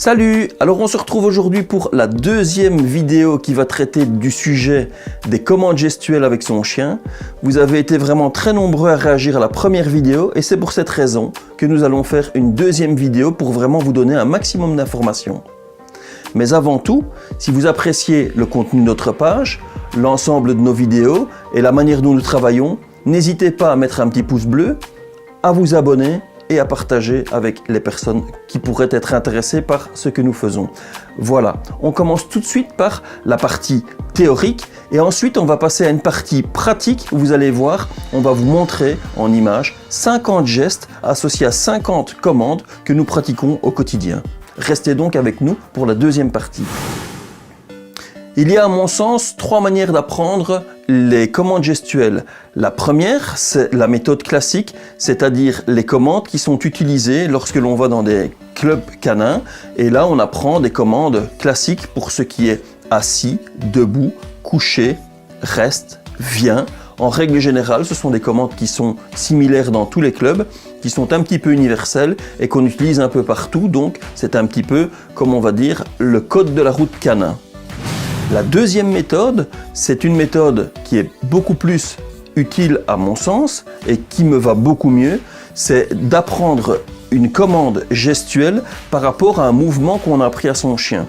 Salut! Alors on se retrouve aujourd'hui pour la deuxième vidéo qui va traiter du sujet des commandes gestuelles avec son chien. Vous avez été vraiment très nombreux à réagir à la première vidéo et c'est pour cette raison que nous allons faire une deuxième vidéo pour vraiment vous donner un maximum d'informations. Mais avant tout, si vous appréciez le contenu de notre page, l'ensemble de nos vidéos et la manière dont nous travaillons, n'hésitez pas à mettre un petit pouce bleu, à vous abonner et à partager avec les personnes qui pourraient être intéressées par ce que nous faisons. Voilà, on commence tout de suite par la partie théorique et ensuite on va passer à une partie pratique. Vous allez voir, on va vous montrer en image 50 gestes associés à 50 commandes que nous pratiquons au quotidien. Restez donc avec nous pour la deuxième partie. Il y a à mon sens 3 manières d'apprendre les commandes gestuelles. La première, c'est la méthode classique, c'est-à-dire les commandes qui sont utilisées lorsque l'on va dans des clubs canins. Et là, on apprend des commandes classiques pour ce qui est assis, debout, couché, reste, viens. En règle générale, ce sont des commandes qui sont similaires dans tous les clubs, qui sont un petit peu universelles et qu'on utilise un peu partout. Donc, c'est un petit peu, comme on va dire, le code de la route canin. La deuxième méthode, c'est une méthode qui est beaucoup plus utile à mon sens et qui me va beaucoup mieux, c'est d'apprendre une commande gestuelle par rapport à un mouvement qu'on a appris à son chien.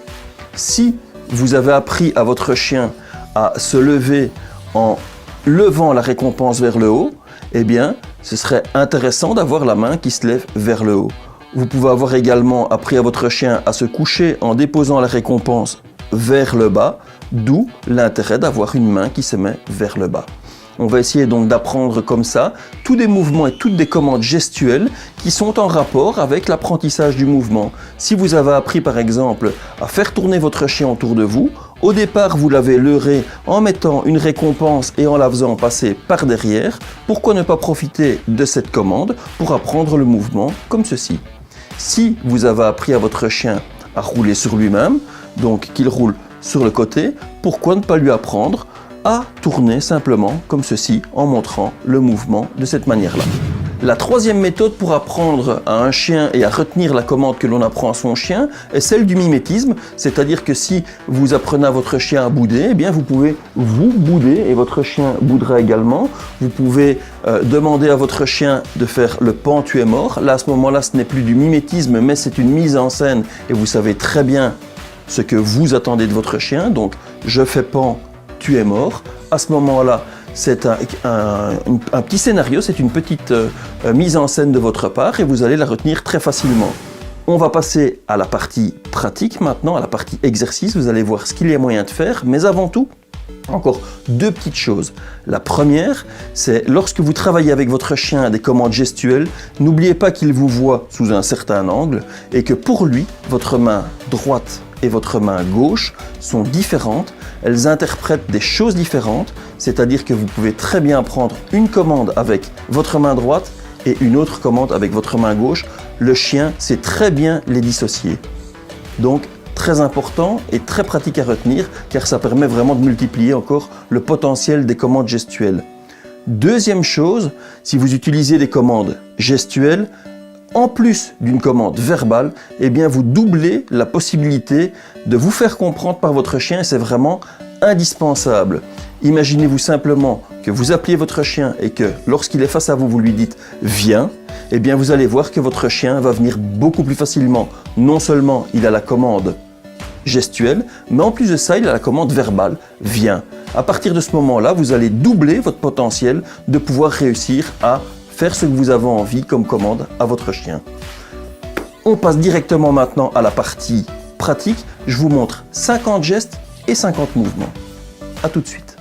Si vous avez appris à votre chien à se lever en levant la récompense vers le haut, eh bien, ce serait intéressant d'avoir la main qui se lève vers le haut. Vous pouvez avoir également appris à votre chien à se coucher en déposant la récompense vers le bas, d'où l'intérêt d'avoir une main qui se met vers le bas. On va essayer donc d'apprendre comme ça tous des mouvements et toutes des commandes gestuelles qui sont en rapport avec l'apprentissage du mouvement. Si vous avez appris par exemple à faire tourner votre chien autour de vous, au départ vous l'avez leurré en mettant une récompense et en la faisant passer par derrière, pourquoi ne pas profiter de cette commande pour apprendre le mouvement comme ceci. Si vous avez appris à votre chien à rouler sur lui-même, donc qu'il roule sur le côté, pourquoi ne pas lui apprendre à tourner simplement comme ceci en montrant le mouvement de cette manière-là. La troisième méthode pour apprendre à un chien et à retenir la commande que l'on apprend à son chien est celle du mimétisme, c'est-à-dire que si vous apprenez à votre chien à bouder, eh bien vous pouvez vous bouder et votre chien boudera également. Vous pouvez demander à votre chien de faire le pan tu es mort. Là à ce moment-là ce n'est plus du mimétisme mais c'est une mise en scène et vous savez très bien ce que vous attendez de votre chien, donc je fais pan, tu es mort. À ce moment-là, c'est un petit scénario, c'est une petite mise en scène de votre part et vous allez la retenir très facilement. On va passer à la partie pratique maintenant, à la partie exercice, vous allez voir ce qu'il y a moyen de faire, mais avant tout, encore 2 petites choses. La première, c'est lorsque vous travaillez avec votre chien des commandes gestuelles, n'oubliez pas qu'il vous voit sous un certain angle et que pour lui, votre main droite et votre main gauche sont différentes, elles interprètent des choses différentes, c'est-à-dire que vous pouvez très bien prendre une commande avec votre main droite et une autre commande avec votre main gauche. Le chien sait très bien les dissocier. Donc, très important et très pratique à retenir car ça permet vraiment de multiplier encore le potentiel des commandes gestuelles. Deuxième chose, si vous utilisez des commandes gestuelles, en plus d'une commande verbale, eh bien vous doublez la possibilité de vous faire comprendre par votre chien et c'est vraiment indispensable. Imaginez-vous simplement que vous appeliez votre chien et que lorsqu'il est face à vous, vous lui dites « viens », eh bien vous allez voir que votre chien va venir beaucoup plus facilement. Non seulement il a la commande gestuelle, mais en plus de ça, il a la commande verbale « viens ». À partir de ce moment-là, vous allez doubler votre potentiel de pouvoir réussir à faire ce que vous avez envie comme commande à votre chien. On passe directement maintenant à la partie pratique. Je vous montre 50 gestes et 50 mouvements. À tout de suite.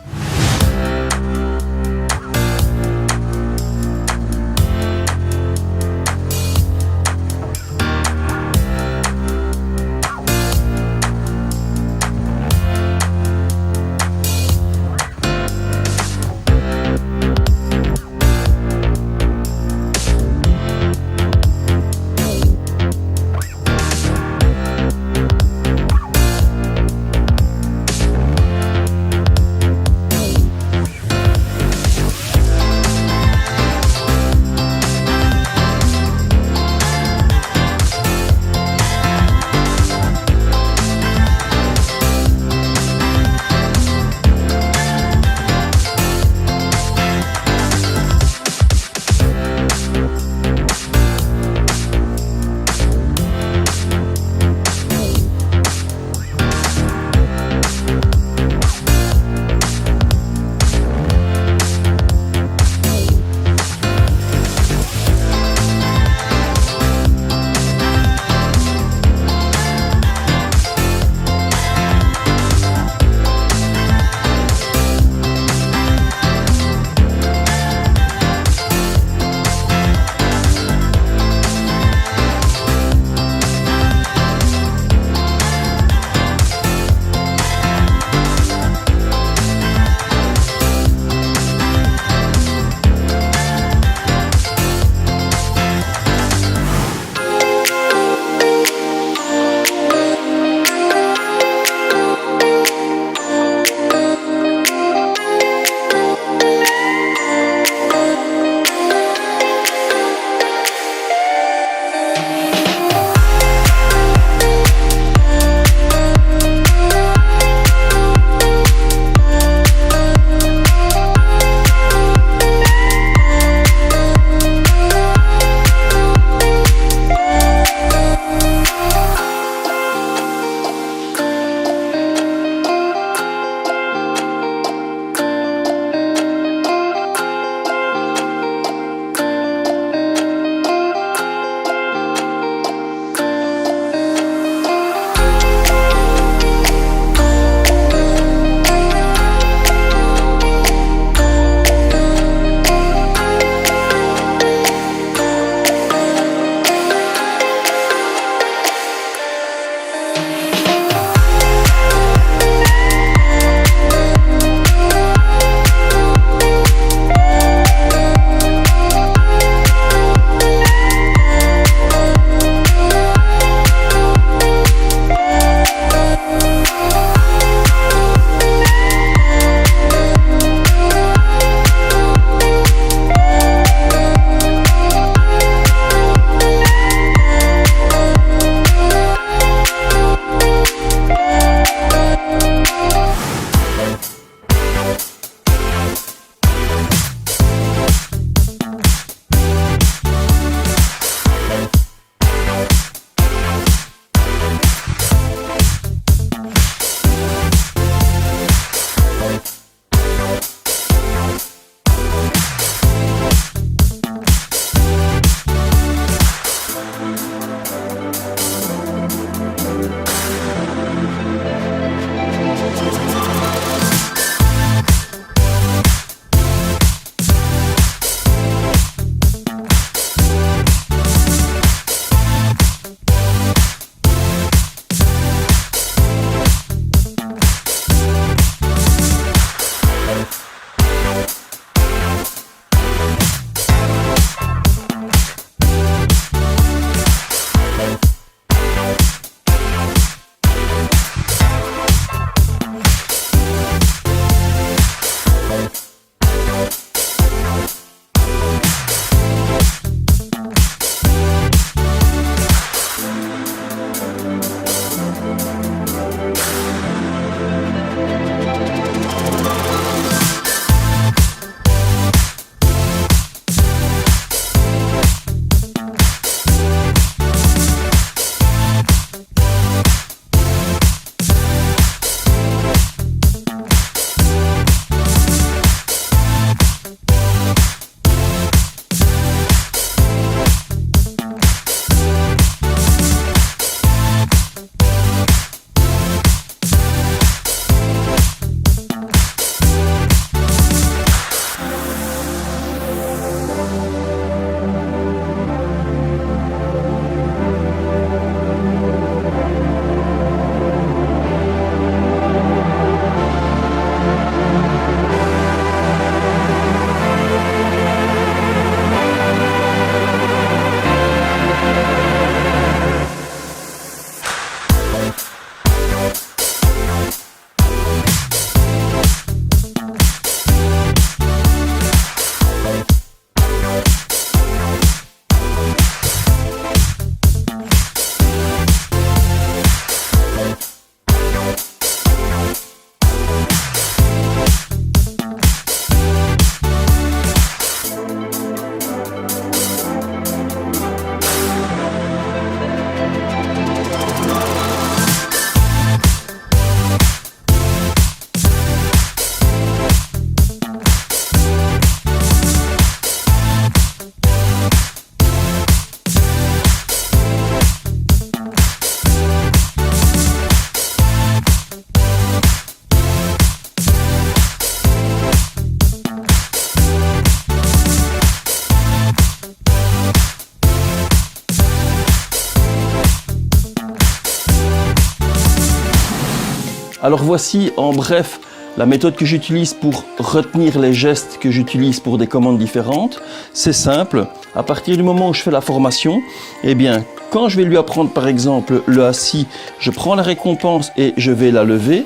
Alors voici en bref la méthode que j'utilise pour retenir les gestes que j'utilise pour des commandes différentes. C'est simple, à partir du moment où je fais la formation, eh bien, quand je vais lui apprendre par exemple le assis, je prends la récompense et je vais la lever,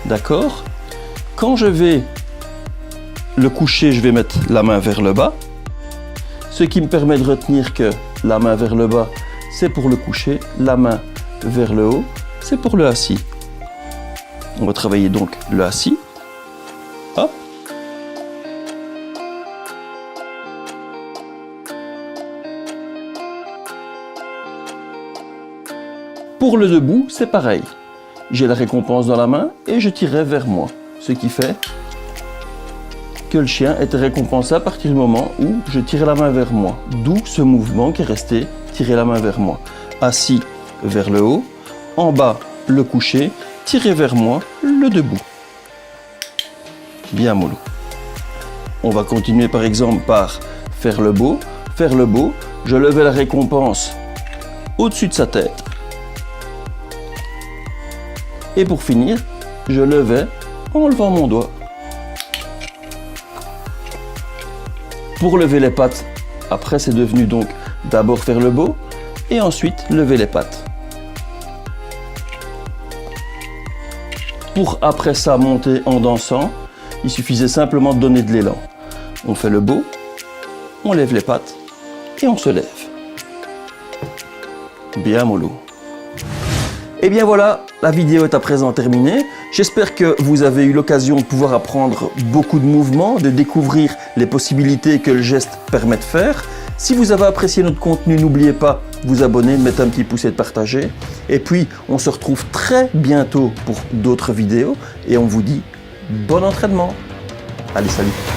d'accord? Quand je vais le coucher, je vais mettre la main vers le bas, ce qui me permet de retenir que la main vers le bas, c'est pour le coucher, la main vers le haut, c'est pour le assis. On va travailler donc le assis. Hop. Pour le debout, c'est pareil. J'ai la récompense dans la main et je tirais vers moi. Ce qui fait que le chien était récompensé à partir du moment où je tirais la main vers moi. D'où ce mouvement qui est resté, tirer la main vers moi. Assis vers le haut, en bas le coucher, tirer vers moi le debout. Bien mollo. On va continuer par exemple par faire le beau. Faire le beau, je levais la récompense au-dessus de sa tête. Et pour finir, je levais en levant mon doigt. Pour lever les pattes, après c'est devenu donc d'abord faire le beau et ensuite lever les pattes. Pour après ça monter en dansant, il suffisait simplement de donner de l'élan. On fait le beau, on lève les pattes et on se lève. Bien mollo. Et bien voilà, la vidéo est à présent terminée. J'espère que vous avez eu l'occasion de pouvoir apprendre beaucoup de mouvements, de découvrir les possibilités que le geste permet de faire. Si vous avez apprécié notre contenu, n'oubliez pas de vous abonner, de mettre un petit pouce et de partager. Et puis, on se retrouve très bientôt pour d'autres vidéos et on vous dit bon entraînement. Allez, salut!